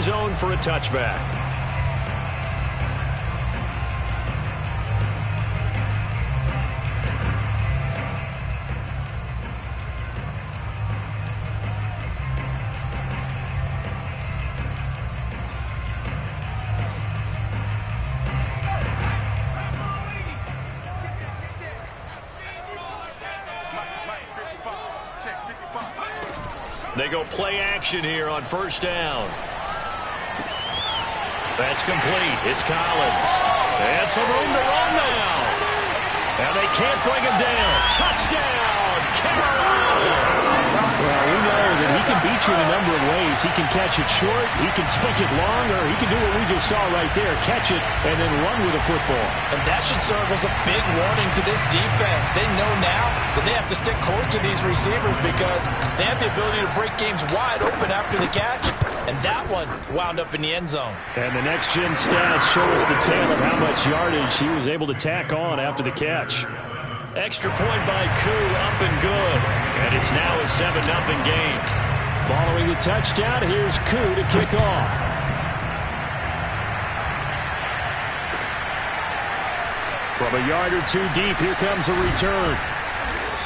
zone for a touchback. They go play action here on first down. That's complete. It's Collins. And some room to run now. And they can't bring him down. Touchdown, Carolina. Well, we know that he can beat you in a number of ways. He can catch it short, he can take it long, or he can do what we just saw right there, catch it and then run with the football. And that should serve as a big warning to this defense. They know now that they have to stick close to these receivers because they have the ability to break games wide open after the catch. And that one wound up in the end zone. And the next-gen stats show us the tale of how much yardage he was able to tack on after the catch. Extra point by Koo, up and good. And it's now a 7-0 game. Following the touchdown, here's Koo to kick off. From a yard or two deep, here comes a return.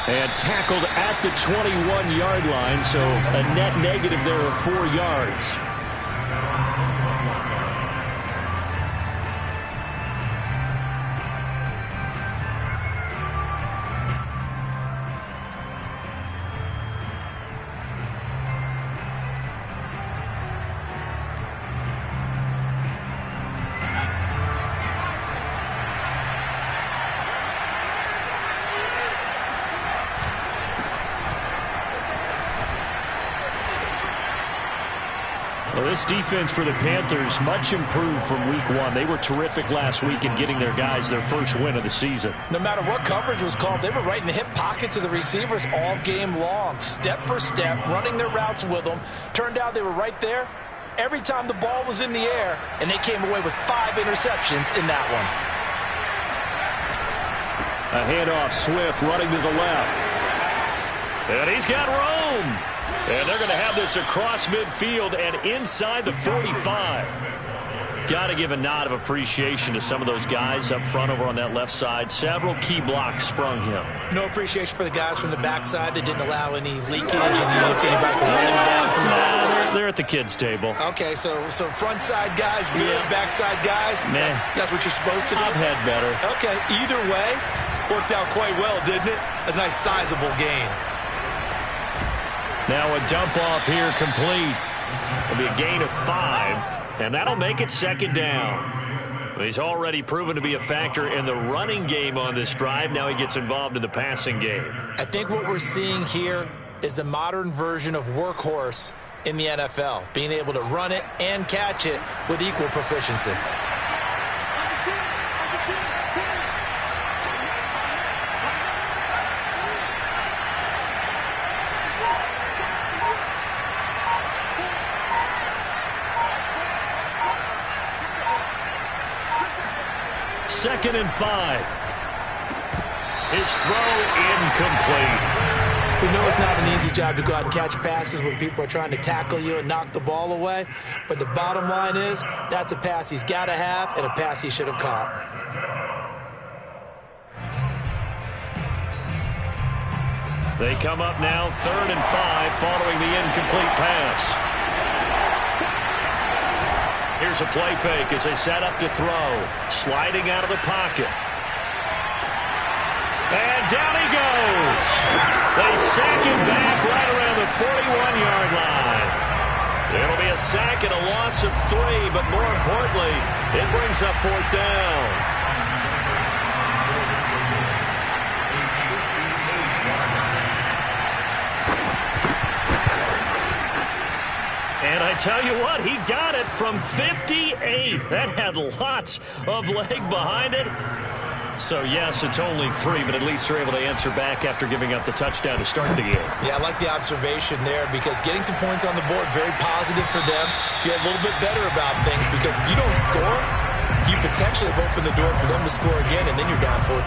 And tackled at the 21-yard line, so a net negative there of 4 yards. Well, this defense for the Panthers, much improved from week 1. They were terrific last week in getting their guys their first win of the season. No matter what coverage was called, they were right in the hip pockets of the receivers all game long, step for step, running their routes with them. Turned out they were right there every time the ball was in the air, and they came away with 5 interceptions in that one. A handoff, Swift running to the left. And he's got room. And they're going to have this across midfield and inside the 45. Got to give a nod of appreciation to some of those guys up front over on that left side. Several key blocks sprung him. No appreciation for the guys from the backside. They didn't allow any leakage and anybody from running down from the backside. They're at the kids' table. Okay, so front side guys good, backside guys, nah. That's what you're supposed to do? I've had better. Okay, either way, worked out quite well, didn't it? A nice sizable gain. Now a dump off here complete. It'll be a gain of 5, and that'll make it second down. He's already proven to be a factor in the running game on this drive. Now he gets involved in the passing game. I think what we're seeing here is the modern version of workhorse in the NFL, being able to run it and catch it with equal proficiency. Second and 5. His throw incomplete. We know it's not an easy job to go out and catch passes when people are trying to tackle you and knock the ball away. But the bottom line is that's a pass he's got to have and a pass he should have caught. They come up now 3rd and 5 following the incomplete pass. Here's a play fake as they set up to throw. Sliding out of the pocket. And down he goes. They sack him back right around the 41-yard line. It'll be a sack and a loss of 3, but more importantly, it brings up 4th down. And I tell you what, he got it from 58. That had lots of leg behind it. So, yes, it's only 3, but at least they're able to answer back after giving up the touchdown to start the game. Yeah, I like the observation there because getting some points on the board, very positive for them. Feel a little bit better about things because if you don't score, you potentially have opened the door for them to score again, and then you're down 14.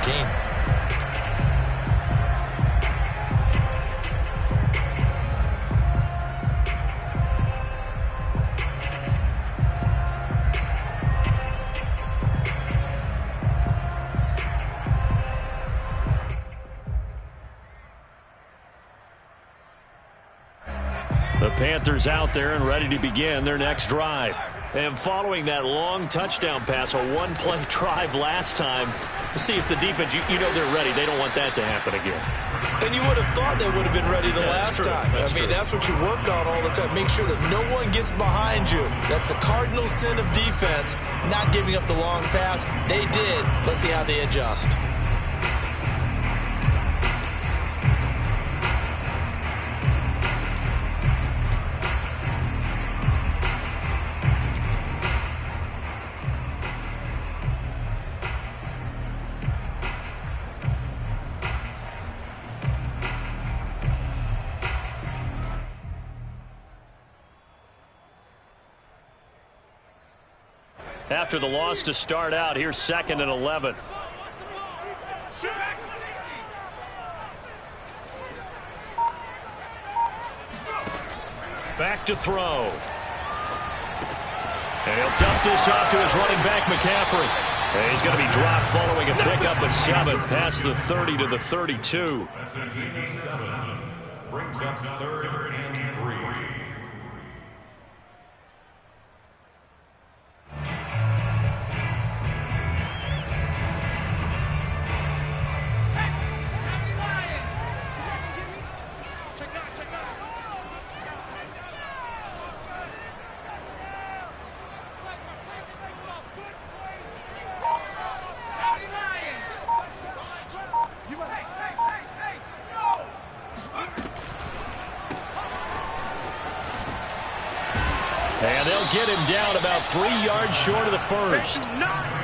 Panthers out there and ready to begin their next drive. And following that long touchdown pass, a one-play drive last time, to see if the defense, you know they're ready. They don't want that to happen again. And you would have thought they would have been ready the last time. That's what you work on all the time. Make sure that no one gets behind you. That's the cardinal sin of defense, not giving up the long pass. They did. Let's see how they adjust. After the loss to start out, here's 2nd and 11. Back to throw. And he'll dump this off to his running back, McCaffrey. And he's going to be dropped following a pickup of 7 past the 30 to the 32. Brings up 3rd and 3. And they'll get him down about 3 yards short of the first.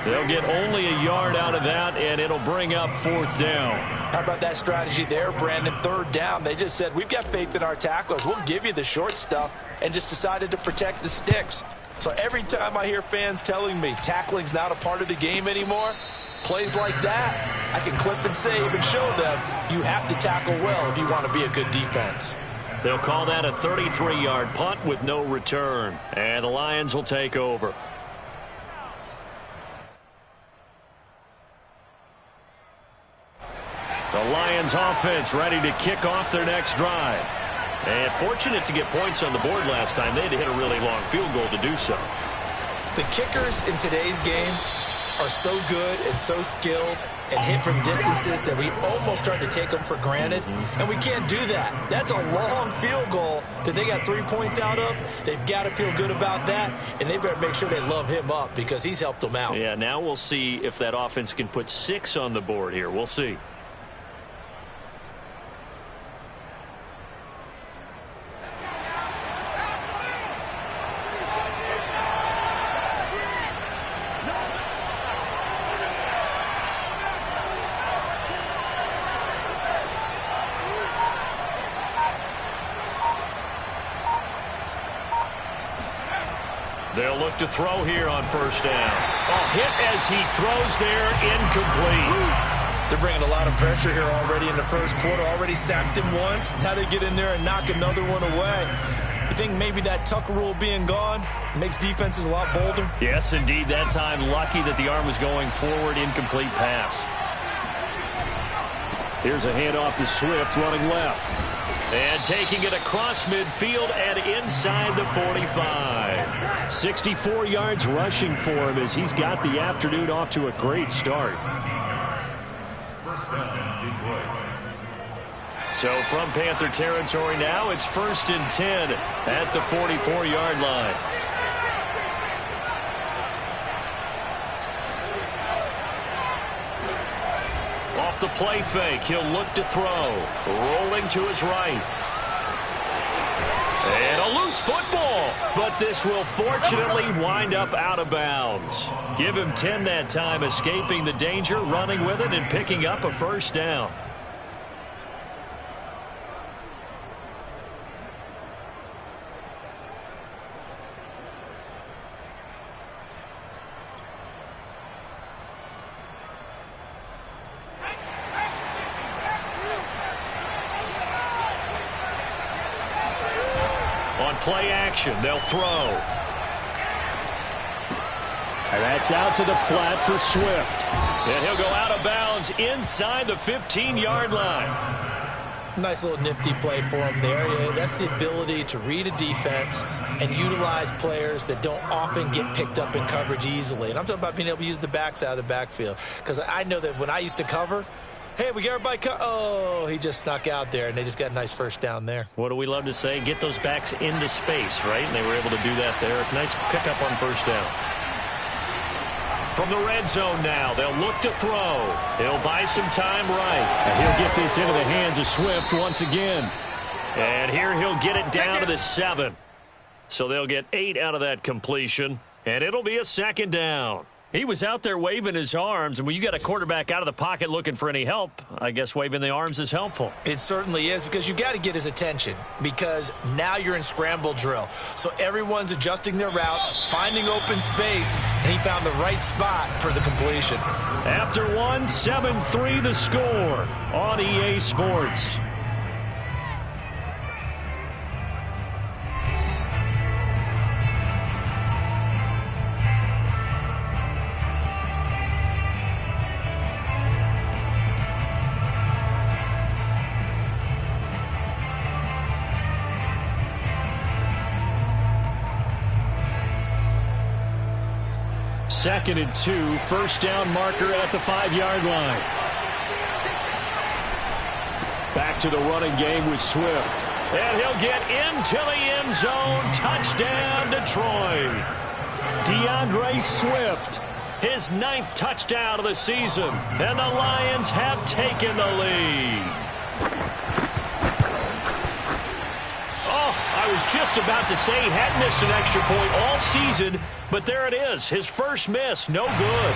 They'll get only a yard out of that, and it'll bring up 4th down. How about that strategy there, Brandon? 3rd down. They just said, we've got faith in our tacklers. We'll give you the short stuff, and just decided to protect the sticks. So every time I hear fans telling me tackling's not a part of the game anymore, plays like that, I can clip and save and show them you have to tackle well if you want to be a good defense. They'll call that a 33-yard punt with no return. And the Lions will take over. The Lions offense ready to kick off their next drive. And fortunate to get points on the board last time. They had to hit a really long field goal to do so. The kickers in today's game are so good and so skilled and hit from distances that we almost start to take them for granted. And we can't do that. That's a long field goal that they got 3 points out of. They've got to feel good about that, and they better make sure they love him up because he's helped them out. Yeah, now we'll see if that offense can put 6 on the board here. We'll see. They'll look to throw here on 1st down. Hit as he throws there, incomplete. They're bringing a lot of pressure here already in the first quarter. Already sacked him once. Now they get in there and knock another one away. You think maybe that Tucker rule being gone makes defenses a lot bolder? Yes, indeed. That time, lucky that the arm was going forward, incomplete pass. Here's a handoff to Swift running left. And taking it across midfield and inside the 45. 64 yards rushing for him as he's got the afternoon off to a great start. 1st down, Detroit. So from Panther territory now, it's 1st and 10 at the 44-yard line. Off the play fake, he'll look to throw. Rolling to his right. And a loose football, but this will fortunately wind up out of bounds. Give him 10 that time, escaping the danger, running with it, and picking up a 1st down. Play action, they'll throw. And that's out to the flat for Swift. And he'll go out of bounds inside the 15-yard line. Nice little nifty play for him there. Yeah, that's the ability to read a defense and utilize players that don't often get picked up in coverage easily. And I'm talking about being able to use the backs out of the backfield. Because I know that when I used to cover, hey, we got everybody oh, he just snuck out there, and they just got a nice first down there. What do we love to say? Get those backs into space, right? And they were able to do that there. Nice pickup on first down. From the red zone now, they'll look to throw. He'll buy some time right. And he'll get this into the hands of Swift once again. And here he'll get it down to the 7. So they'll get 8 out of that completion, and it'll be a second down. He was out there waving his arms, and when you got a quarterback out of the pocket looking for any help, I guess waving the arms is helpful. It certainly is, because you got to get his attention, because now you're in scramble drill. So everyone's adjusting their routes, finding open space, and he found the right spot for the completion. After 1, 7-3 the score on EA Sports. Second and 2, first down marker at the 5-yard line. Back to the running game with Swift. And he'll get into the end zone. Touchdown, Detroit. DeAndre Swift. His 9th touchdown of the season. And the Lions have taken the lead. I was just about to say he hadn't missed an extra point all season, but there it is. His first miss, no good.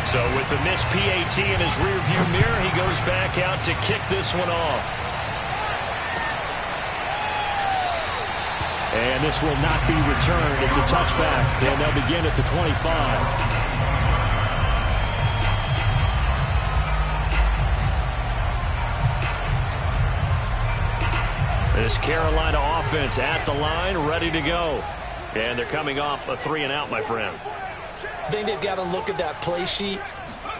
So with the missed PAT in his rearview mirror, he goes back out to kick this one off. And this will not be returned. It's a touchback, and they'll begin at the 25. This Carolina offense at the line, ready to go. And they're coming off a 3-and-out, my friend. I think they've got to look at that play sheet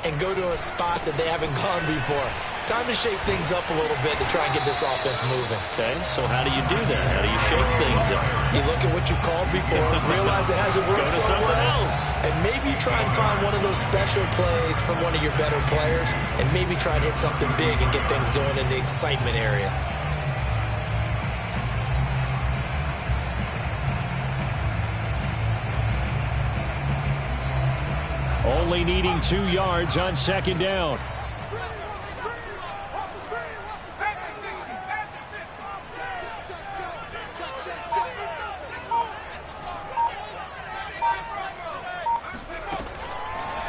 and go to a spot that they haven't gone before. Time to shake things up a little bit to try and get this offense moving. Okay, so how do you do that? How do you shake things up? You look at what you've called before, realize it hasn't worked Go to so something well, else. and maybe you try and find one of those special plays from one of your better players, and maybe try and hit something big and get things going in the excitement area. Only needing 2 yards on second down.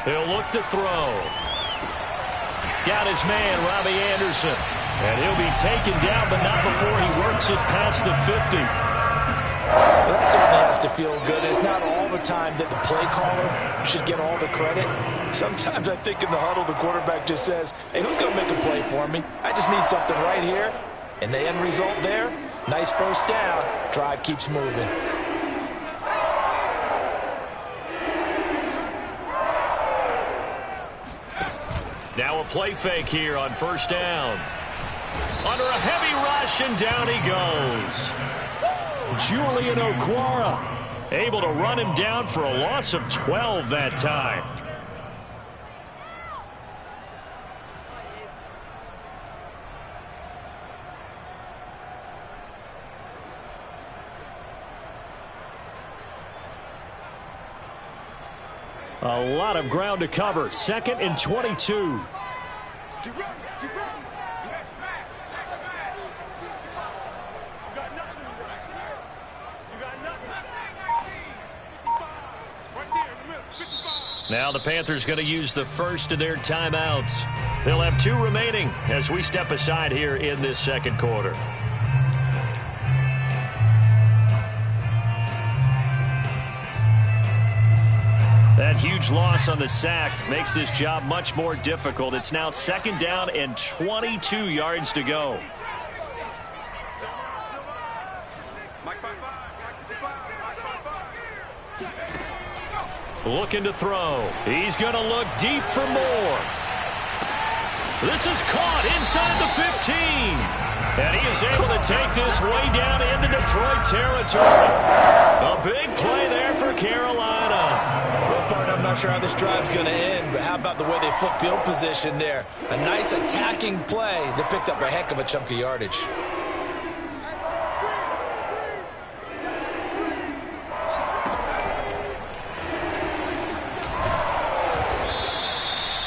He'll look to throw. Got his man, Robbie Anderson. And he'll be taken down, but not before he works it past the 50. That certainly has to feel good. It's not all the time that the play caller should get all the credit. Sometimes I think in the huddle, the quarterback just says, hey, who's going to make a play for me? I just need something right here. And the end result there, nice first down. Drive keeps moving. Now a play fake here on first down. Under a heavy rush, and down he goes. Julian Okwara able to run him down for a loss of 12 that time. A lot of ground to cover. Second and 22. Now the Panthers going to use the first of their timeouts. They'll have 2 remaining as we step aside here in this second quarter. That huge loss on the sack makes this job much more difficult. It's now second down and 22 yards to go. Looking to throw. He's going to look deep for more. This is caught inside the 15. And he is able to take this way down into Detroit territory. A big play there for Carolina. Well, partner, I'm not sure how this drive's going to end, but how about the way they flip field position there? A nice attacking play that picked up a heck of a chunk of yardage.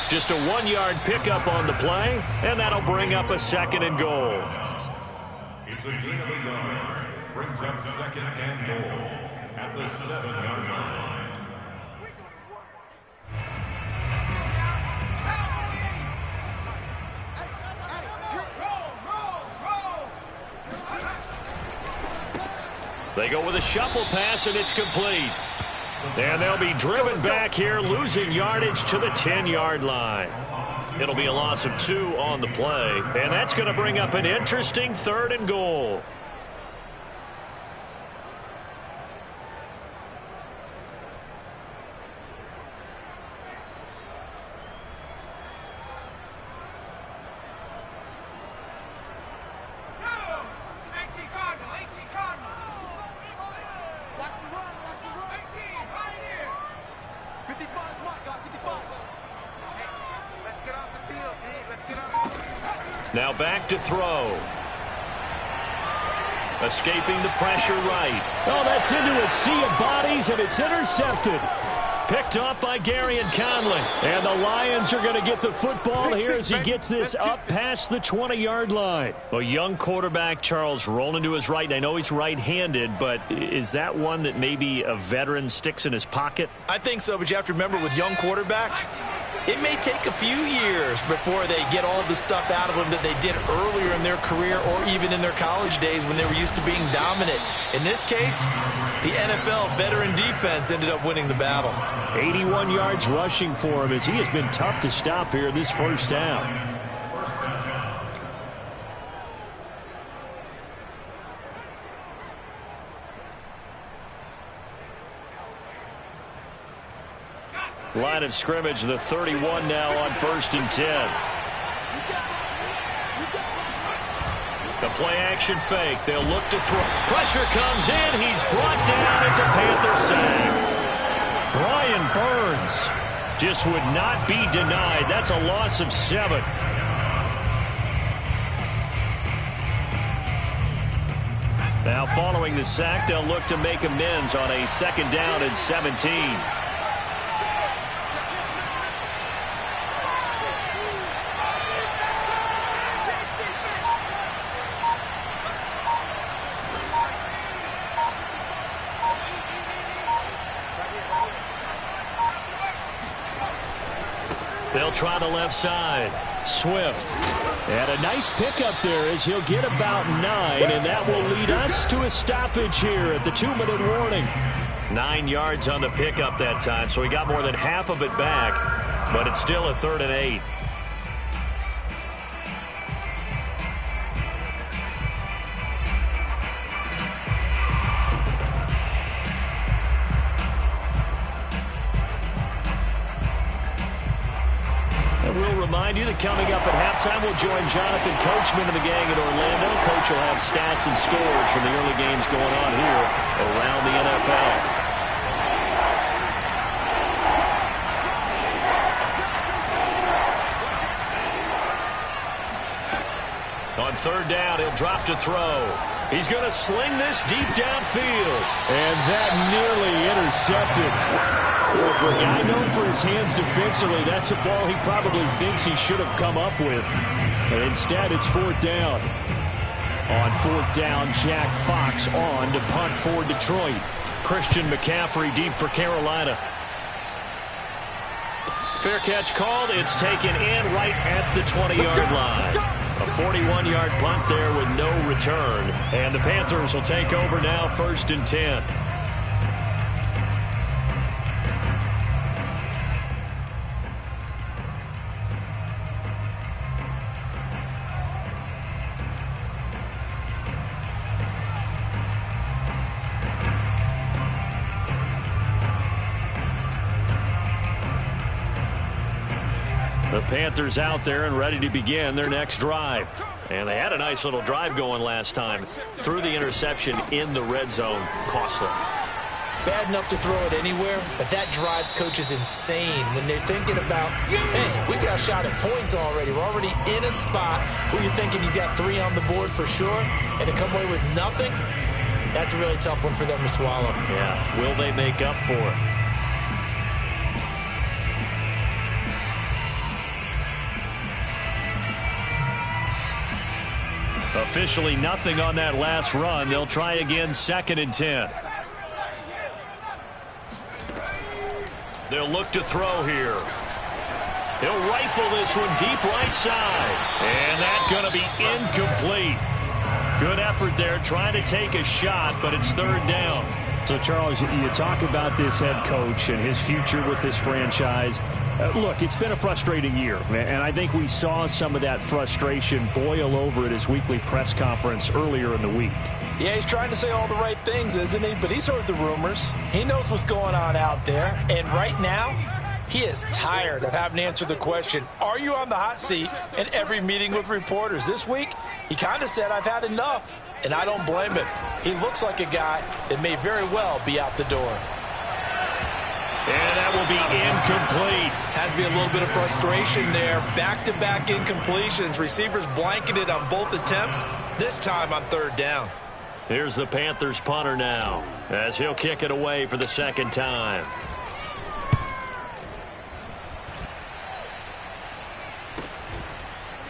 Just a 1-yard pickup on the play, and that'll bring up a 2nd and goal. It's a gain of a yard. Brings up 2nd and goal at the 7-yard line. They go with a shuffle pass, and it's complete. And they'll be driven back here, losing yardage to the 10-yard line. It'll be a loss of 2 on the play, and that's going to bring up an interesting 3rd and goal. Now back to throw. Escaping the pressure right. Oh, that's into a sea of bodies, and it's intercepted. Picked off by Gary and Conley. And the Lions are going to get the football here as he gets this up past the 20-yard line. A young quarterback, Charles, rolling to his right. And I know he's right-handed, but is that one that maybe a veteran sticks in his pocket? I think so, but you have to remember with young quarterbacks, it may take a few years before they get all the stuff out of them that they did earlier in their career or even in their college days when they were used to being dominant. In this case, the NFL veteran defense ended up winning the battle. 81 yards rushing for him as he has been tough to stop here this first half. Line of scrimmage, the 31 now on 1st and 10. The play-action fake. They'll look to throw. Pressure comes in. He's brought down. It's a Panther sack. Brian Burns just would not be denied. That's a loss of 7. Now following the sack, they'll look to make amends on a 2nd down and 17. They'll try the left side. Swift. And a nice pickup there as he'll get about 9, and that will lead us to a stoppage here at the 2-minute warning. 9 yards on the pickup that time, so he got more than half of it back, but it's still a 3rd and 8. Remind you that coming up at halftime, we'll join Jonathan Coachman and the gang in Orlando. Coach will have stats and scores from the early games going on here around the NFL. On 3rd down, he'll drop to throw. He's going to sling this deep downfield. And that nearly intercepted. Well, for a guy known for his hands defensively, that's a ball he probably thinks he should have come up with. But instead, it's 4th down. On 4th down, Jack Fox on to punt for Detroit. Christian McCaffrey deep for Carolina. Fair catch called. It's taken in right at the 20-yard line. A 41-yard punt there with no return. And the Panthers will take over now, 1st and 10. The Panthers out there and ready to begin their next drive. And they had a nice little drive going last time. Threw the interception in the red zone. Costly. Bad enough to throw it anywhere, but that drives coaches insane when they're thinking about, hey, we got a shot at points already. We're already in a spot where you're thinking you got 3 on the board for sure, and to come away with nothing, that's a really tough one for them to swallow. Yeah, will they make up for it? Officially nothing on that last run. They'll try again, 2nd and 10. They'll look to throw here. He'll rifle this one deep right side. And that's going to be incomplete. Good effort there trying to take a shot, but it's 3rd down. So, Charles, you talk about this head coach and his future with this franchise. Look, it's been a frustrating year, and I think we saw some of that frustration boil over at his weekly press conference earlier in the week. Yeah, he's trying to say all the right things, isn't he? But he's heard the rumors. He knows what's going on out there. And right now, he is tired of having to answer the question, are you on the hot seat in every meeting with reporters? This week, he kind of said, I've had enough. And I don't blame him. He looks like a guy that may very well be out the door. And that will be incomplete. Has to be a little bit of frustration there. Back-to-back incompletions. Receivers blanketed on both attempts, this time on 3rd down. Here's the Panthers punter now, as he'll kick it away for the 2nd time.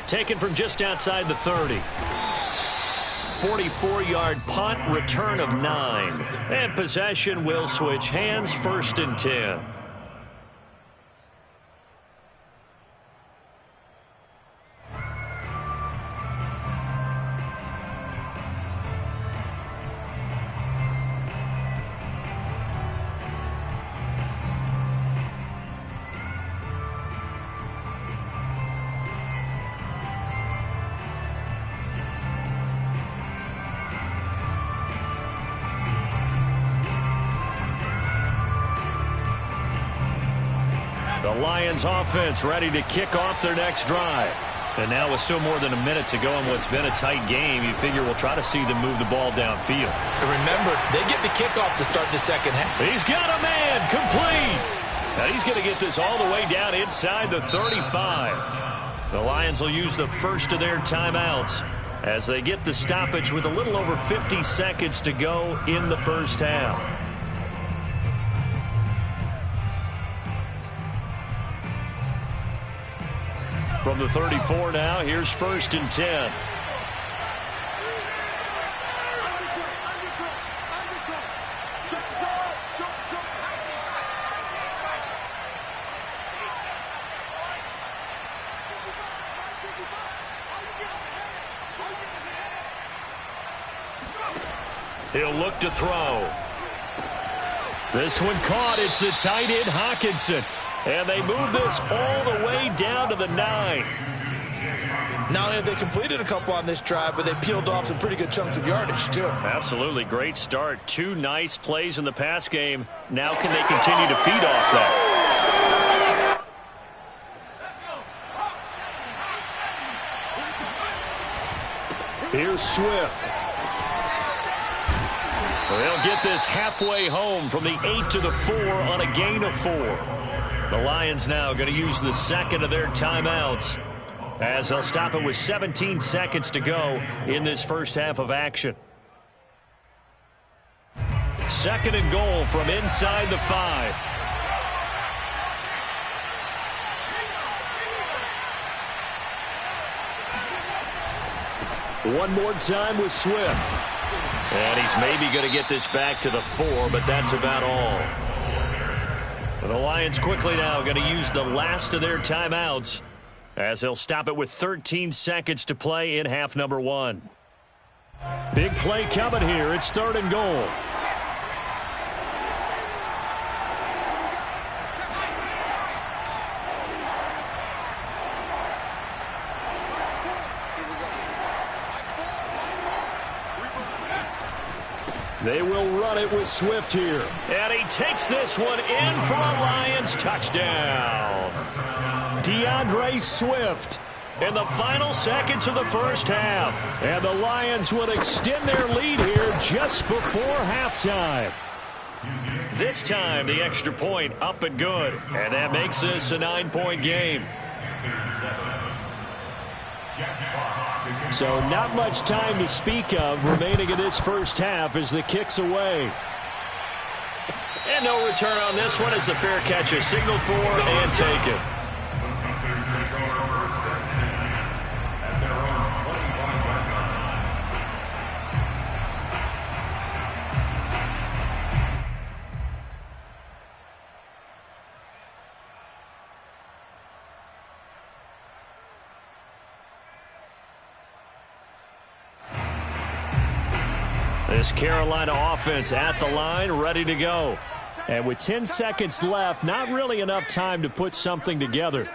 Taken from just outside the 30. 44-yard punt, return of 9. And possession will switch hands, 1st and 10. The Lions offense ready to kick off their next drive. And now with still more than a minute to go in what's been a tight game, you figure we'll try to see them move the ball downfield. And remember, they get the kickoff to start the 2nd half. He's got a man, complete. Now he's going to get this all the way down inside the 35. The Lions will use the first of their timeouts as they get the stoppage with a little over 50 seconds to go in the first half. From the 34 now, here's 1st and 10. He'll look to throw. This one caught. It's the tight end, Hawkinson. And they move this all the way down to the 9. Not only have they completed a couple on this drive, but they peeled off some pretty good chunks of yardage, too. Absolutely. Great start. 2 nice plays in the pass game. Now can they continue to feed off that? Here's Swift. They'll get this halfway home from the 8 to the 4 on a gain of 4. The Lions now going to use the 2nd of their timeouts as they'll stop it with 17 seconds to go in this first half of action. 2nd and goal from inside the 5. One more time with Swift. And he's maybe going to get this back to the 4, but that's about all. The Lions quickly now going to use the last of their timeouts as they'll stop it with 13 seconds to play in half number 1. Big play coming here. It's 3rd and goal. They will run it with Swift here. And he takes this one in for a Lions touchdown. DeAndre Swift In the final seconds of the first half. And the Lions will extend their lead here just before halftime. This time, the extra point up and good. And that makes this a 9-point game. So not much time to speak of remaining in this first half as the kick's away. And no return on this one as the fair catch is signaled for and taken. This Carolina offense at the line, ready to go. And with 10 seconds left, not really enough time to put something together. Check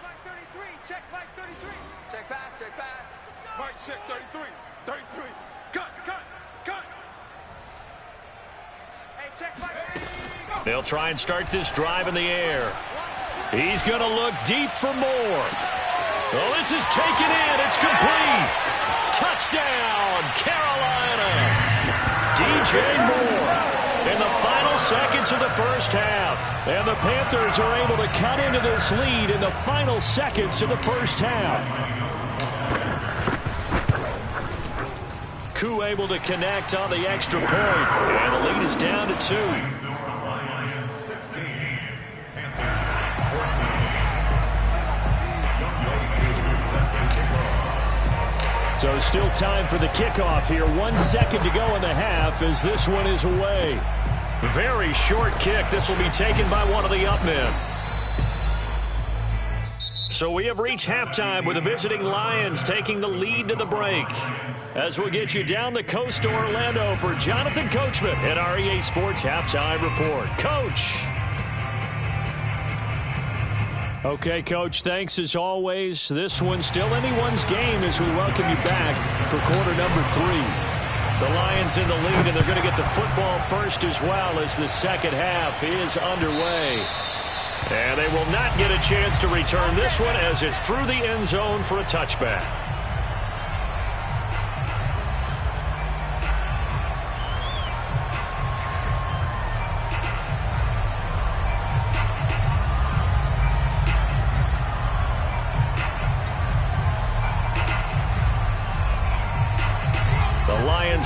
back 33. Check back 33. Check pass. Check pass. Mike, check 33. 33. Cut. Hey, check back 33. They'll try and start this drive in the air. He's going to look deep for more. Oh, this is taken in. It's complete. Touchdown, Carolina. DJ Moore in the final seconds of the first half. And the Panthers are able to cut into this lead in the final seconds of the first half. Koo able to connect on the extra point. And the lead is down to 2. So still time for the kickoff here. 1 second to go in the half as this one is away. Very short kick. This will be taken by one of the up men. So we have reached halftime with the visiting Lions taking the lead to the break. As we'll get you down the coast to Orlando for Jonathan Coachman at our EA Sports Halftime Report. Coach. Okay, Coach, thanks as always. This one's still anyone's game as we welcome you back for quarter number 3. The Lions in the lead, and they're going to get the football first as well as the second half is underway. And they will not get a chance to return this one as it's through the end zone for a touchback.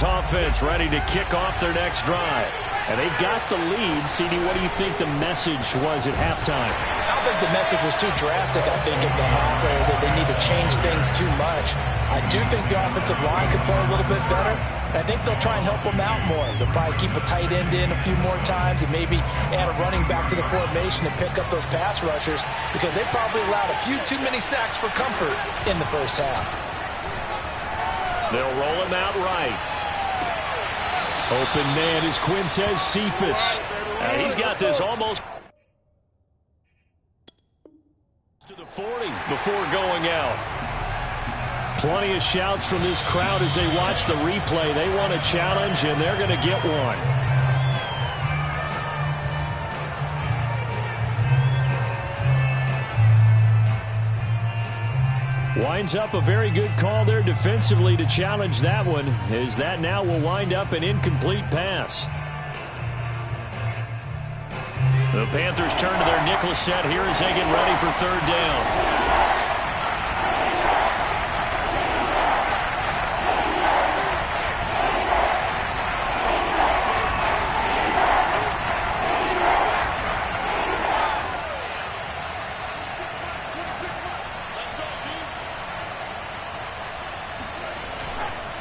Offense ready to kick off their next drive. And they've got the lead. CD, what do you think the message was at halftime? I don't think the message was too drastic, I think, at the half, or that they need to change things too much. I do think the offensive line could play a little bit better. I think they'll try and help them out more. They'll probably keep a tight end in a few more times and maybe add a running back to the formation and pick up those pass rushers because they probably allowed a few too many sacks for comfort in the first half. They'll roll him out right. Open man is Quintez Cephas. He's got this almost to the 40 before going out. Plenty of shouts from this crowd as they watch the replay. They want a challenge, and they're going to get one. Winds up a very good call there defensively to challenge that one, as that now will wind up an incomplete pass. The Panthers turn to their nickel set here as they get ready for third down.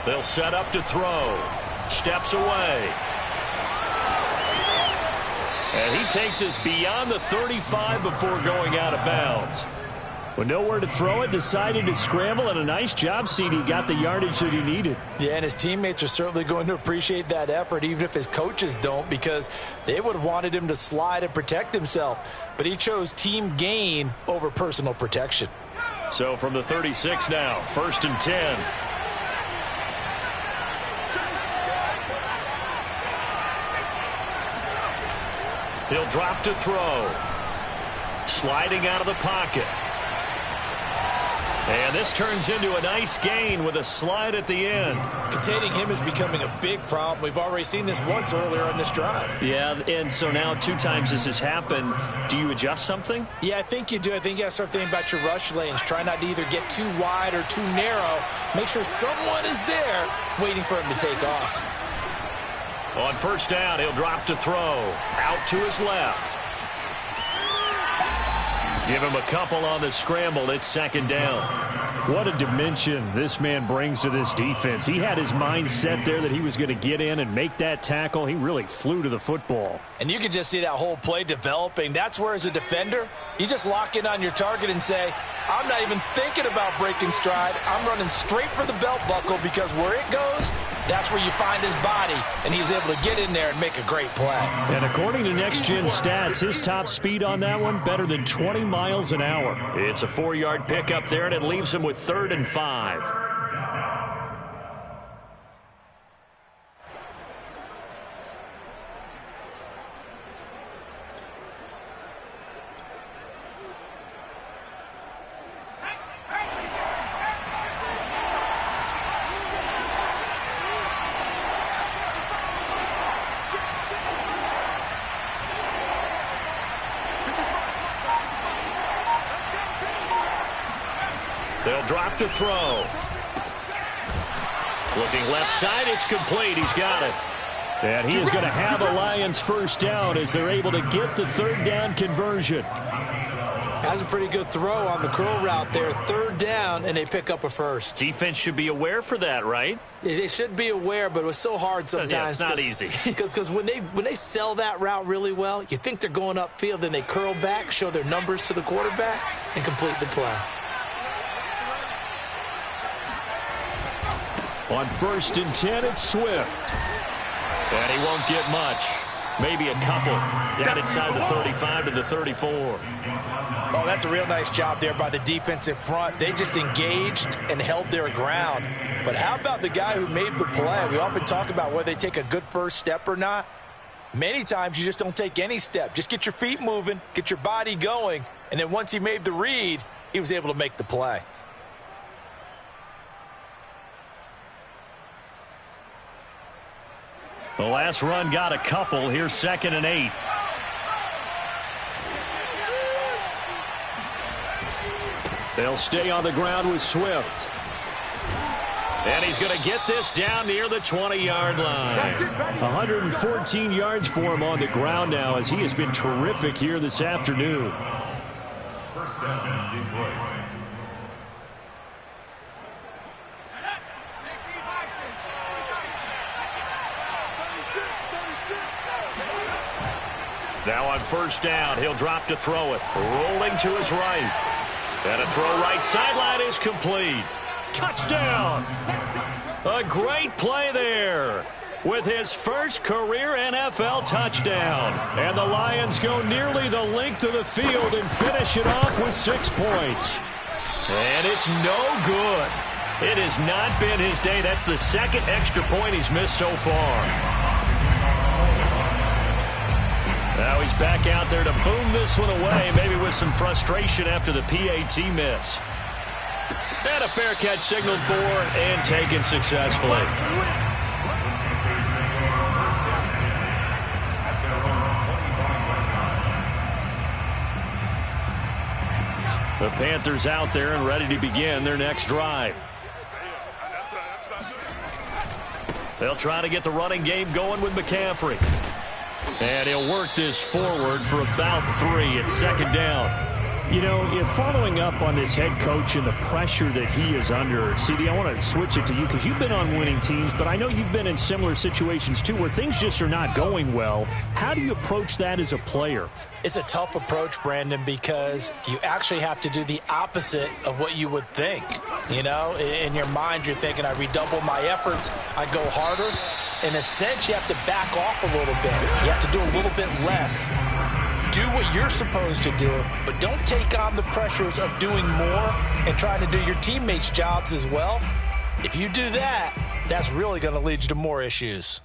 They'll set up to throw. Steps away. And he takes us beyond the 35 before going out of bounds. With nowhere to throw it, decided to scramble, and a nice job, CD. Got the yardage that he needed. Yeah, and his teammates are certainly going to appreciate that effort, even if his coaches don't, because they would have wanted him to slide and protect himself. But he chose team gain over personal protection. So from the 36 now, 1st and 10. He'll drop to throw. Sliding out of the pocket. And this turns into a nice gain with a slide at the end. Containing him is becoming a big problem. We've already seen this once earlier in this drive. Yeah, and so now 2 times this has happened. Do you adjust something? Yeah, I think you do. I think you got to start thinking about your rush lanes. Try not to either get too wide or too narrow. Make sure someone is there waiting for him to take off. On first down, he'll drop to throw. Out to his left. Give him a couple on the scramble. It's second down. What a dimension this man brings to this defense. He had his mind set there that he was going to get in and make that tackle. He really flew to the football. And you can just see that whole play developing. That's where, as a defender, you just lock in on your target and say, I'm not even thinking about breaking stride. I'm running straight for the belt buckle, because where it goes, that's where you find his body. And he was able to get in there and make a great play. And according to Next Gen Stats, his top speed on that one, better than 20 miles an hour. It's a 4-yard pickup there, and it leaves him with 3rd and 5. They'll drop to throw. Looking left side, it's complete. He's got it. And he is going to have a Lions first down as they're able to get the 3rd down conversion. Has a pretty good throw on the curl route there. 3rd down, and they pick up a first. Defense should be aware for that, right? They should be aware, but it was so hard sometimes. Yeah, it's not easy. Because when they sell that route really well, you think they're going upfield, then they curl back, show their numbers to the quarterback, and complete the play. On 1st and 10, it's Swift. And he won't get much. Maybe a couple. Down inside the 35 to the 34. Oh, that's a real nice job there by the defensive front. They just engaged and held their ground. But how about the guy who made the play? We often talk about whether they take a good first step or not. Many times you just don't take any step. Just get your feet moving, get your body going, and then once he made the read, he was able to make the play. The last run got a couple. Here's 2nd and 8. They'll stay on the ground with Swift. And he's going to get this down near the 20-yard line. 114 yards for him on the ground now, as he has been terrific here this afternoon. First down, Detroit. Now on first down, he'll drop to throw it. Rolling to his right. And a throw right sideline is complete. Touchdown! A great play there with his first career NFL touchdown. And the Lions go nearly the length of the field and finish it off with 6 points. And it's no good. It has not been his day. That's the 2nd extra point he's missed so far. Now he's back out there to boom this one away, maybe with some frustration after the PAT miss. And a fair catch signaled for and taken successfully. The Panthers out there and ready to begin their next drive. They'll try to get the running game going with McCaffrey. And he'll work this forward for about 3 at 2nd down. You know, if following up on this head coach and the pressure that he is under, CD, I want to switch it to you because you've been on winning teams, but I know you've been in similar situations too where things just are not going well. How do you approach that as a player? It's a tough approach, Brandon, because you actually have to do the opposite of what you would think. You know, in your mind, you're thinking, I redouble my efforts, I go harder. In a sense, you have to back off a little bit. You have to do a little bit less. Do what you're supposed to do, but don't take on the pressures of doing more and trying to do your teammates' jobs as well. If you do that, that's really going to lead you to more issues.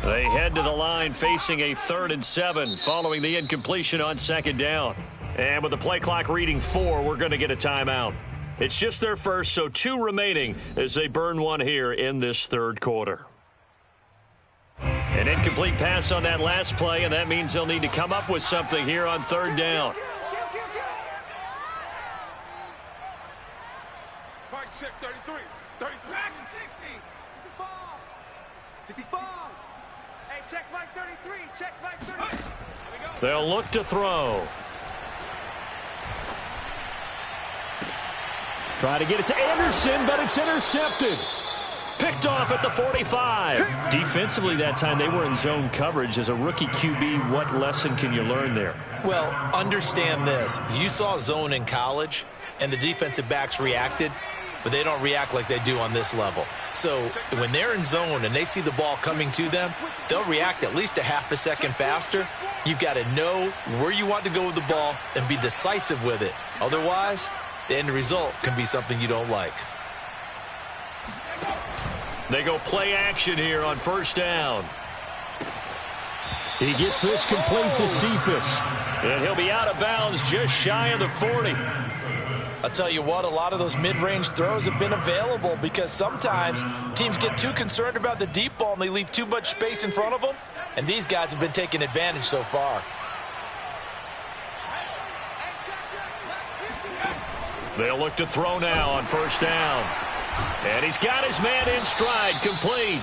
They head to the line facing a 3rd and 7 following the incompletion on 2nd down. And with the play clock reading 4, we're going to get a timeout. It's just their first, so 2 remaining as they burn one here in this 3rd quarter. An incomplete pass on that last play, and that means they'll need to come up with something here on 3rd down. Mike, check 33. 33. 60. 65. Hey, check Mike 33. Check Mike 33. They'll look to throw. Try to get it to Anderson, but it's intercepted. Picked off at the 45. Defensively that time, they were in zone coverage. As a rookie QB, what lesson can you learn there? Well, understand this. You saw zone in college, and the defensive backs reacted, but they don't react like they do on this level. So when they're in zone and they see the ball coming to them, they'll react at least a half a second faster. You've got to know where you want to go with the ball and be decisive with it. Otherwise, the end result can be something you don't like. They go play action here on 1st down. He gets this complete to Cephas. And he'll be out of bounds just shy of the 40. I'll tell you what, a lot of those mid-range throws have been available because sometimes teams get too concerned about the deep ball and they leave too much space in front of them, and these guys have been taking advantage so far. They'll look to throw now on 1st down. And he's got his man in stride, complete.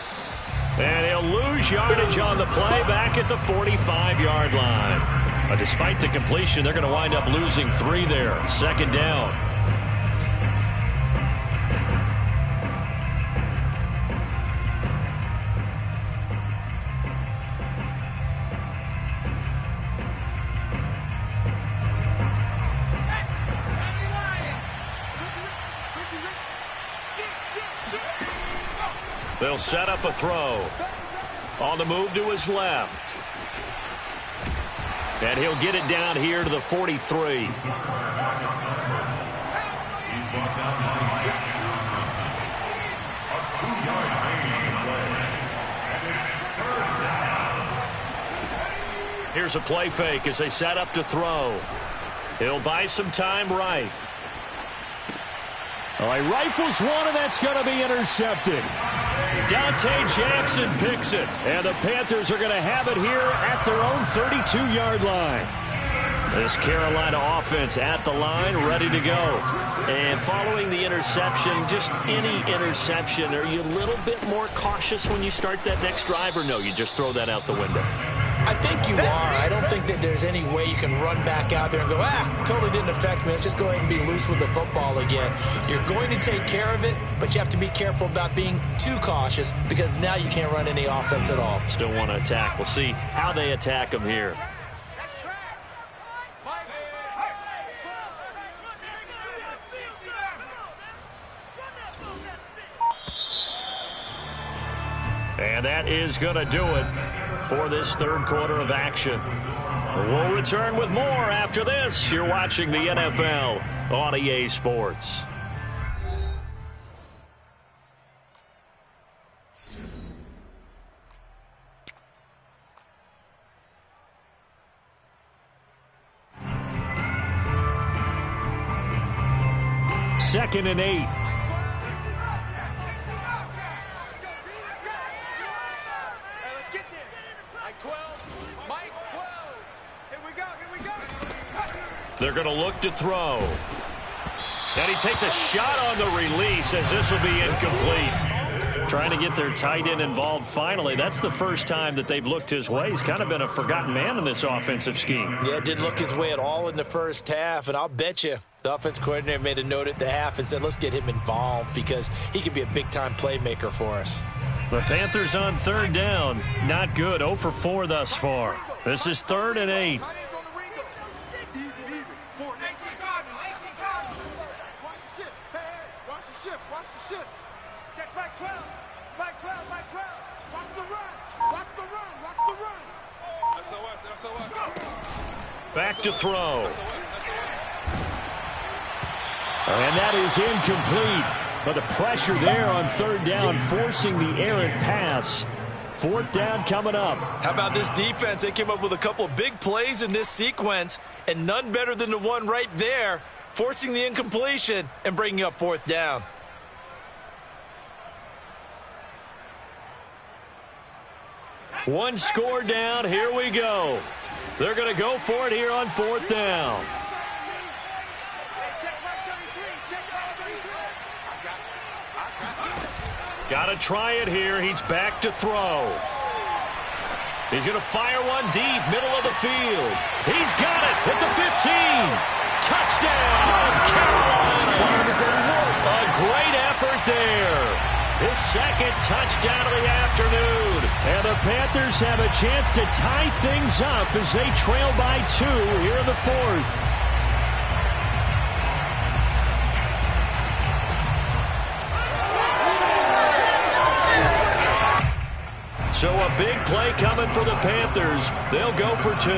And he'll lose yardage on the play back at the 45-yard line. But despite the completion, they're going to wind up losing 3 there. 2nd down. They'll set up a throw. On the move to his left. And he'll get it down here to the 43. He's brought down by 6 yards. A 2-yard gain on the play. And it's 3rd down. Here's a play fake as they set up to throw. He'll buy some time right. All right, rifles one, and that's going to be intercepted. Dante Jackson picks it. And the Panthers are going to have it here at their own 32-yard line. This Carolina offense at the line, ready to go. And following the interception, just any interception, are you a little bit more cautious when you start that next drive, or no, you just throw that out the window? I think you are. I don't think that there's any way you can run back out there and go, totally didn't affect me. Let's just go ahead and be loose with the football again. You're going to take care of it, but you have to be careful about being too cautious because now you can't run any offense at all. Still want to attack. We'll see how they attack them here. And that is going to do it for this 3rd quarter of action. We'll return with more after this. You're watching the NFL on EA Sports. Second and 8. They're going to look to throw. And he takes a shot on the release as this will be incomplete. Trying to get their tight end involved finally. That's the first time that they've looked his way. He's kind of been a forgotten man in this offensive scheme. Yeah, didn't look his way at all in the first half, and I'll bet you the offense coordinator made a note at the half and said, let's get him involved because he can be a big-time playmaker for us. The Panthers on 3rd down. Not good. 0 for 4 thus far. This is 3rd and 8. Back to throw. And that is incomplete. But the pressure there on 3rd down, forcing the errant pass. 4th down coming up. How about this defense? They came up with a couple of big plays in this sequence, and none better than the one right there, forcing the incompletion and bringing up 4th down. One score down. Here we go. They're going to go for it here on 4th down. Got to try it here. He's back to throw. He's going to fire one deep, middle of the field. He's got it at the 15. Touchdown, Carolina. A great effort there. His second touchdown of the afternoon. And the Panthers have a chance to tie things up as they trail by 2 here in the 4th. So a big play coming for the Panthers. They'll go for 2.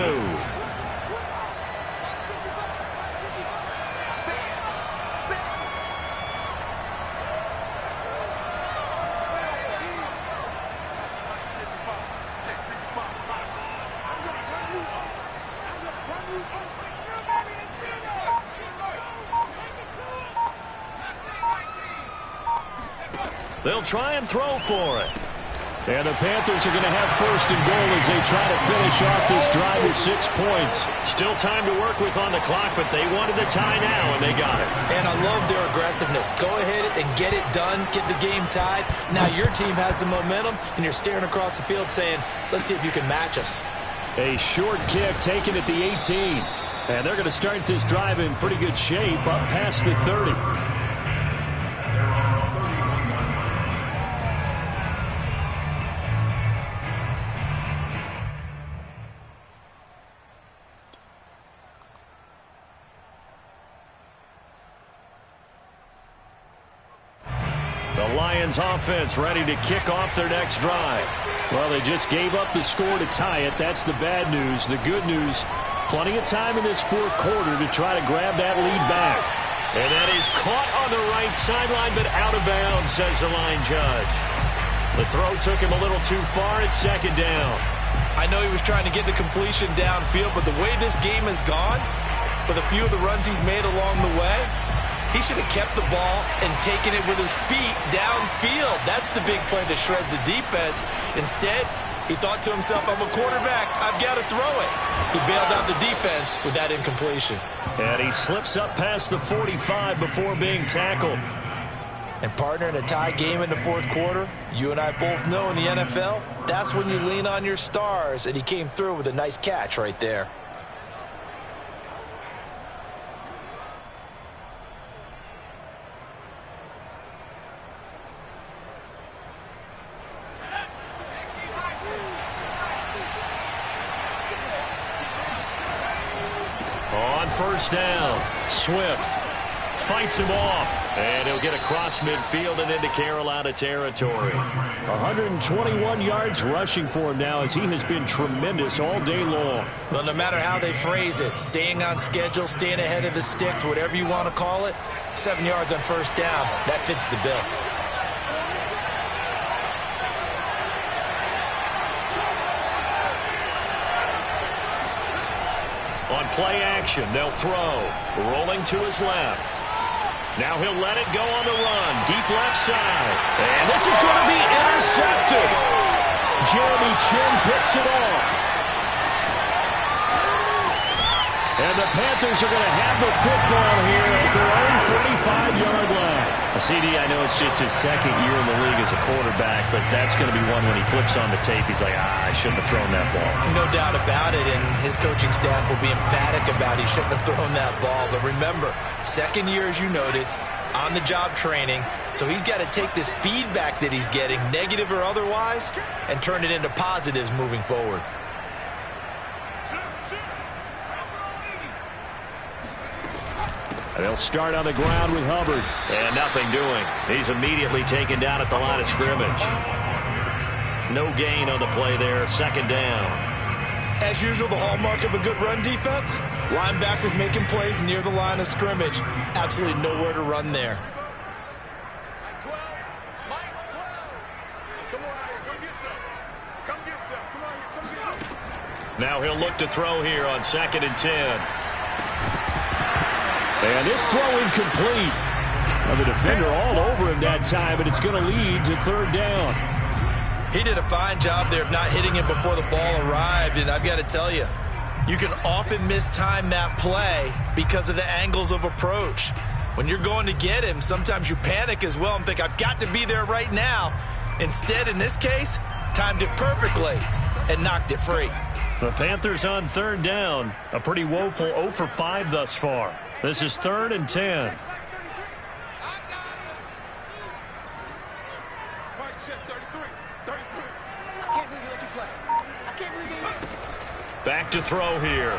They'll try and throw for it. And the Panthers are going to have 1st and goal as they try to finish off this drive with 6 points. Still time to work with on the clock, but they wanted the tie now, and they got it. And I love their aggressiveness. Go ahead and get it done, get the game tied. Now your team has the momentum, and you're staring across the field saying, let's see if you can match us. A short kick taken at the 18. And they're going to start this drive in pretty good shape up past the 30. Lions offense ready to kick off their next drive. Well, they just gave up the score to tie it. That's the bad news. The good news, plenty of time in this 4th quarter to try to grab that lead back. And that is caught on the right sideline, but out of bounds, says the line judge. The throw took him a little too far. It's 2nd down. I know he was trying to get the completion downfield, but the way this game has gone, with a few of the runs he's made along the way, he should have kept the ball and taken it with his feet downfield. That's the big play that shreds the defense. Instead, he thought to himself, I'm a quarterback. I've got to throw it. He bailed out the defense with that incompletion. And he slips up past the 45 before being tackled. And partner, in a tie game in the 4th quarter, you and I both know in the NFL, that's when you lean on your stars. And he came through with a nice catch right there. On 1st down, Swift fights him off, and he'll get across midfield and into Carolina territory. 121 yards rushing for him now as he has been tremendous all day long. Well, no matter how they phrase it, staying on schedule, staying ahead of the sticks, whatever you want to call it, 7 yards on 1st down, that fits the bill. On play action, they'll throw. Rolling to his left. Now he'll let it go on the run. Deep left side. And this is going to be intercepted. Jeremy Chin picks it off. And the Panthers are going to have the football here at their own 45-yard line. CD, I know it's just his 2nd year in the league as a quarterback, but that's going to be one when he flips on the tape, he's like, I shouldn't have thrown that ball. No doubt about it, and his coaching staff will be emphatic about he shouldn't have thrown that ball. But remember, 2nd year, as you noted, on-the-job training, so he's got to take this feedback that he's getting, negative or otherwise, and turn it into positives moving forward. They'll start on the ground with Hubbard. And nothing doing. He's immediately taken down at the line of scrimmage. No gain on the play there. 2nd down. As usual, the hallmark of a good run defense, linebackers making plays near the line of scrimmage. Absolutely nowhere to run there. Now he'll look to throw here on 2nd and 10. And this throw incomplete. Now the defender all over him that time, and it's going to lead to 3rd down. He did a fine job there of not hitting him before the ball arrived, and I've got to tell you, you can often mistime that play because of the angles of approach. When you're going to get him, sometimes you panic as well and think, I've got to be there right now. Instead, in this case, timed it perfectly and knocked it free. The Panthers on 3rd down. A pretty woeful 0 for 5 thus far. This is 3rd and 10. Back to throw here.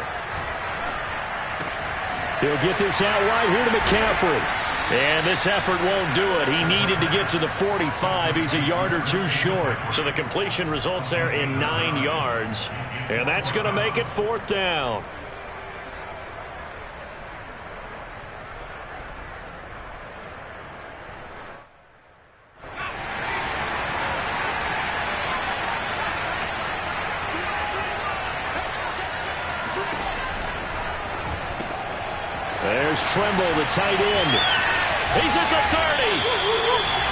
He'll get this out wide here to McCaffrey. And this effort won't do it. He needed to get to the 45. He's a yard or two short. So the completion results there in 9 yards. And that's going to make it 4th down. There's Tremble, the tight end. He's at the 30.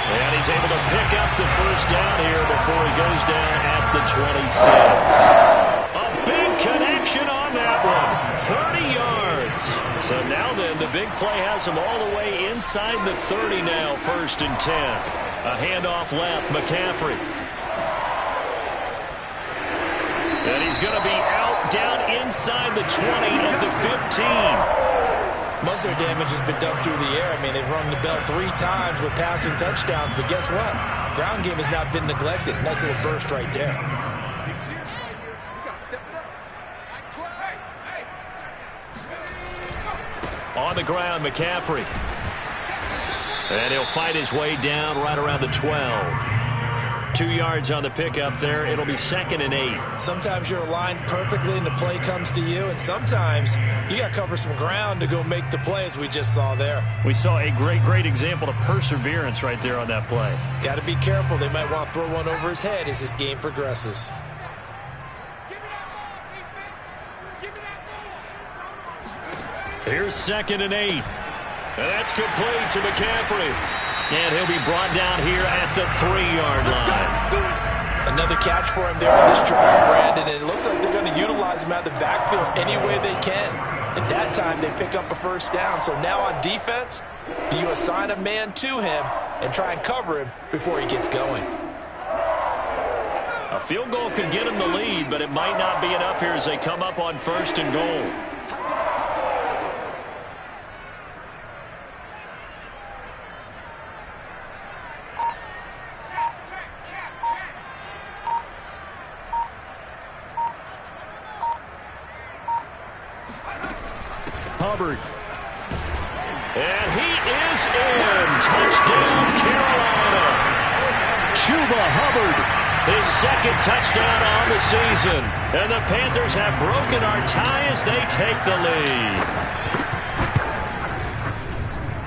And he's able to pick up the 1st down here before he goes down at the 26. A big connection on that one. 30 yards. So now then, the big play has him all the way inside the 30 now, 1st and 10. A handoff left, McCaffrey. And he's going to be out down inside the 20 at the 15. Most of their damage has been done through the air. I mean, they've rung the bell 3 times with passing touchdowns, but guess what? Ground game has not been neglected. Nice little burst right there. On the ground, McCaffrey. And he'll fight his way down right around the 12. 2 yards on the pickup there. It'll be 2nd and 8. Sometimes you're aligned perfectly and the play comes to you, and sometimes you got to cover some ground to go make the play, as we just saw there. We saw a great example of perseverance right there on that play. Got to be careful. They might want to throw one over his head as this game progresses. Here's 2nd and 8. And that's complete to McCaffrey. And he'll be brought down here at the 3-yard line. Another catch for him there on this drive, Brandon. And it looks like they're going to utilize him out of the backfield any way they can. And that time they pick up a 1st down. So now on defense, do you assign a man to him and try and cover him before he gets going? A field goal could get him the lead, but it might not be enough here as they come up on 1st and goal. Hubbard. And he is in. Touchdown, Carolina. Chuba Hubbard. His 2nd touchdown on the season. And the Panthers have broken our tie as they take the lead.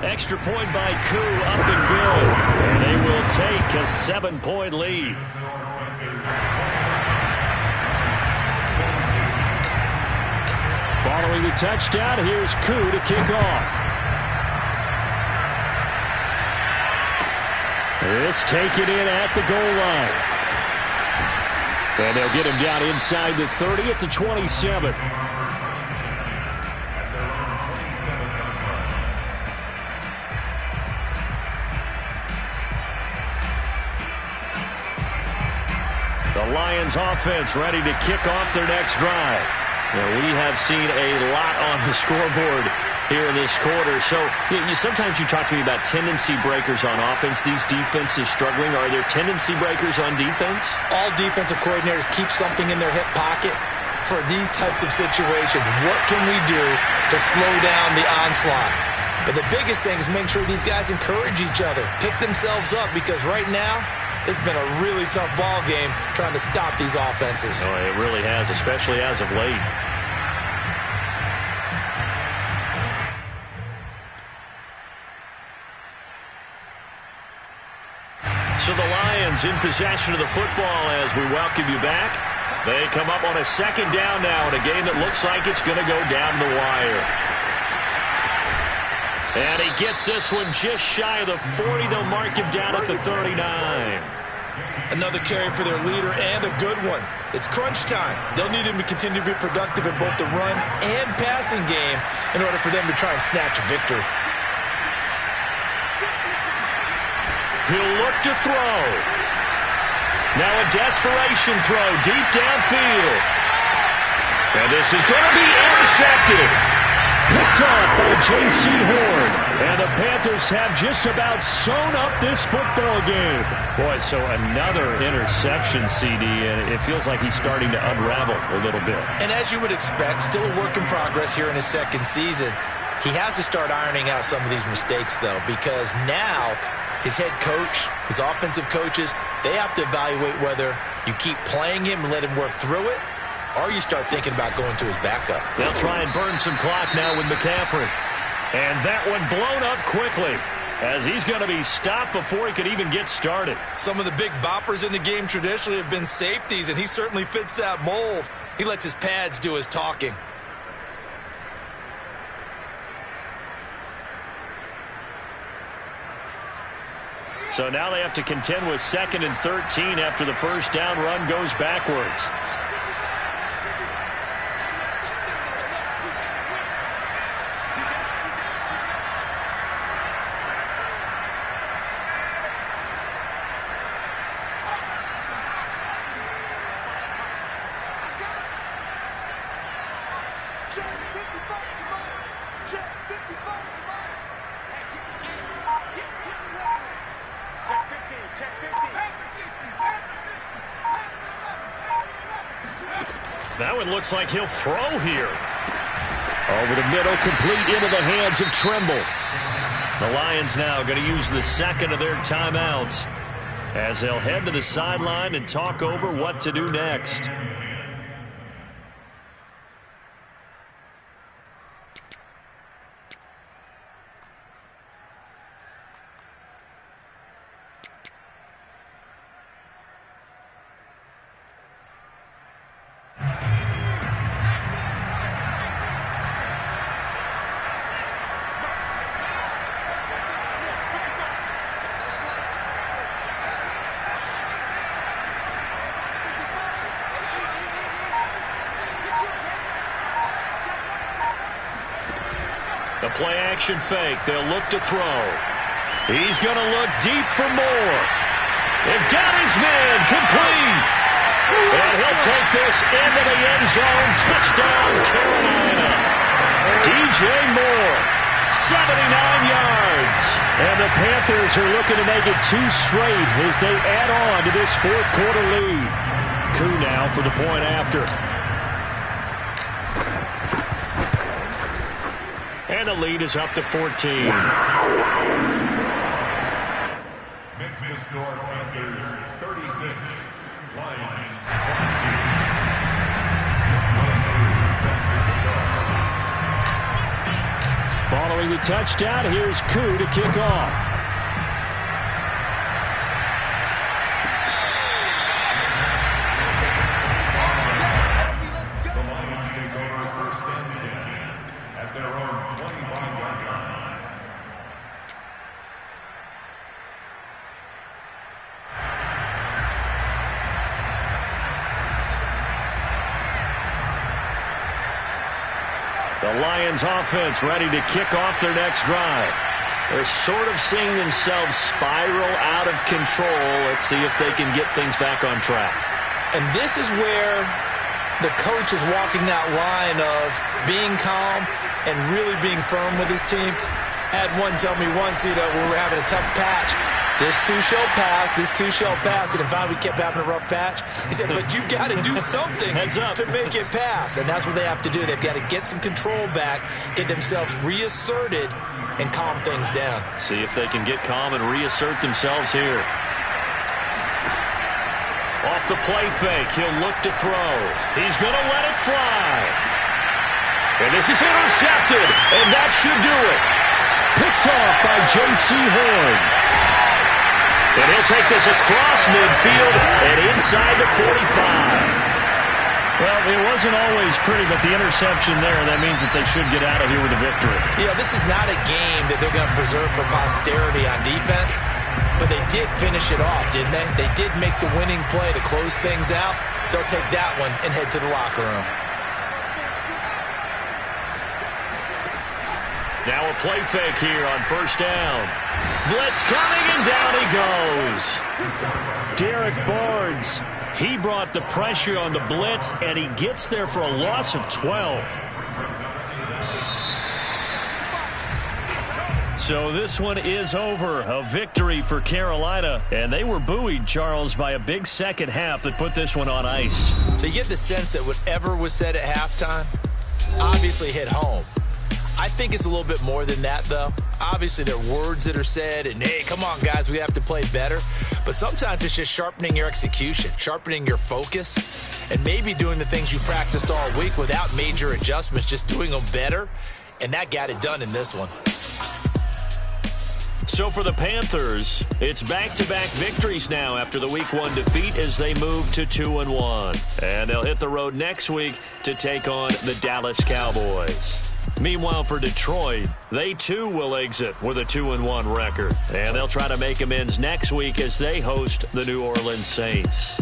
Extra point by Koo, up and good. And they will take a 7-point lead. Following the touchdown, here's Koo to kick off. This taken in at the goal line. And they'll get him down inside the 30 at the 27. The Lions offense ready to kick off their next drive. Now, we have seen a lot on the scoreboard here in this quarter. So sometimes you talk to me about tendency breakers on offense. These defenses struggling. Are there tendency breakers on defense? All defensive coordinators keep something in their hip pocket for these types of situations. What can we do to slow down the onslaught? But the biggest thing is make sure these guys encourage each other, pick themselves up, because right now it's been a really tough ball game trying to stop these offenses. Oh, it really has, especially as of late. So the Lions in possession of the football as we welcome you back. They come up on a second down now in a game that looks like it's going to go down the wire. And he gets this one just shy of the 40. They'll mark him down at the 39. Another carry for their leader and a good one. It's crunch time. They'll need him to continue to be productive in both the run and passing game in order for them to try and snatch a victory. He'll look to throw. Now a desperation throw deep downfield. And this is going to be intercepted. Picked off by J.C. Horn. And the Panthers have just about sewn up this football game. Boy, so another interception, CD, and it feels like he's starting to unravel a little bit. And as you would expect, still a work in progress here in his second season. He has to start ironing out some of these mistakes, though, because now his head coach, his offensive coaches, they have to evaluate whether you keep playing him and let him work through it, or you start thinking about going to his backup. They'll try and burn some clock now with McCaffrey. And that one blown up quickly as he's going to be stopped before he could even get started. Some of the big boppers in the game traditionally have been safeties, and he certainly fits that mold. He lets his pads do his talking. So now they have to contend with 2nd and 13 after the first down run goes backwards. That one looks like he'll throw here. Over the middle, complete into the hands of Trimble. The Lions now going to use the second of their timeouts as they'll head to the sideline and talk over what to do next. The play-action fake. They'll look to throw. He's going to look deep for more. They've got his man complete. And he'll take this into the end zone. Touchdown, Carolina. DJ Moore, 79 yards. And the Panthers are looking to make it 2 straight as they add on to this fourth quarter lead. Koo now for the point after. And the lead is up to 14. Makes the score Panthers 36, Lions 22. Following the touchdown, here's Koo to kick off. The Lions offense ready to kick off their next drive. They're sort of seeing themselves spiral out of control. Let's see if they can get things back on track. And this is where the coach is walking that line of being calm and really being firm with his team. I had one tell me once, when we were having a tough patch, this too shall pass, this too shall pass. And finally we kept having a rough patch. He said, but you've got to do something to make it pass. And that's what they have to do. They've got to get some control back, get themselves reasserted, and calm things down. See if they can get calm and reassert themselves here. Off the play fake, he'll look to throw. He's going to let it fly. And this is intercepted, and that should do it. Picked off by J.C. Horn. And he'll take this across midfield and inside the 45. Well, it wasn't always pretty, but the interception there, that means that they should get out of here with a victory. Yeah, this is not a game that they're going to preserve for posterity on defense, but they did finish it off, didn't they? They did make the winning play to close things out. They'll take that one and head to the locker room. Now a play fake here on first down. Blitz coming, and down he goes. Derek Barnes. He brought the pressure on the blitz, and he gets there for a loss of 12. So this one is over. A victory for Carolina. And they were buoyed, Charles, by a big second half that put this one on ice. So you get the sense that whatever was said at halftime obviously hit home. I think it's a little bit more than that, though. Obviously, there are words that are said, and, hey, come on, guys, we have to play better. But sometimes it's just sharpening your execution, sharpening your focus, and maybe doing the things you practiced all week without major adjustments, just doing them better, and that got it done in this one. So for the Panthers, it's back-to-back victories now after the Week 1 defeat as they move to 2-1. And they'll hit the road next week to take on the Dallas Cowboys. Meanwhile, for Detroit, they too will exit with a 2-1 record. And they'll try to make amends next week as they host the New Orleans Saints.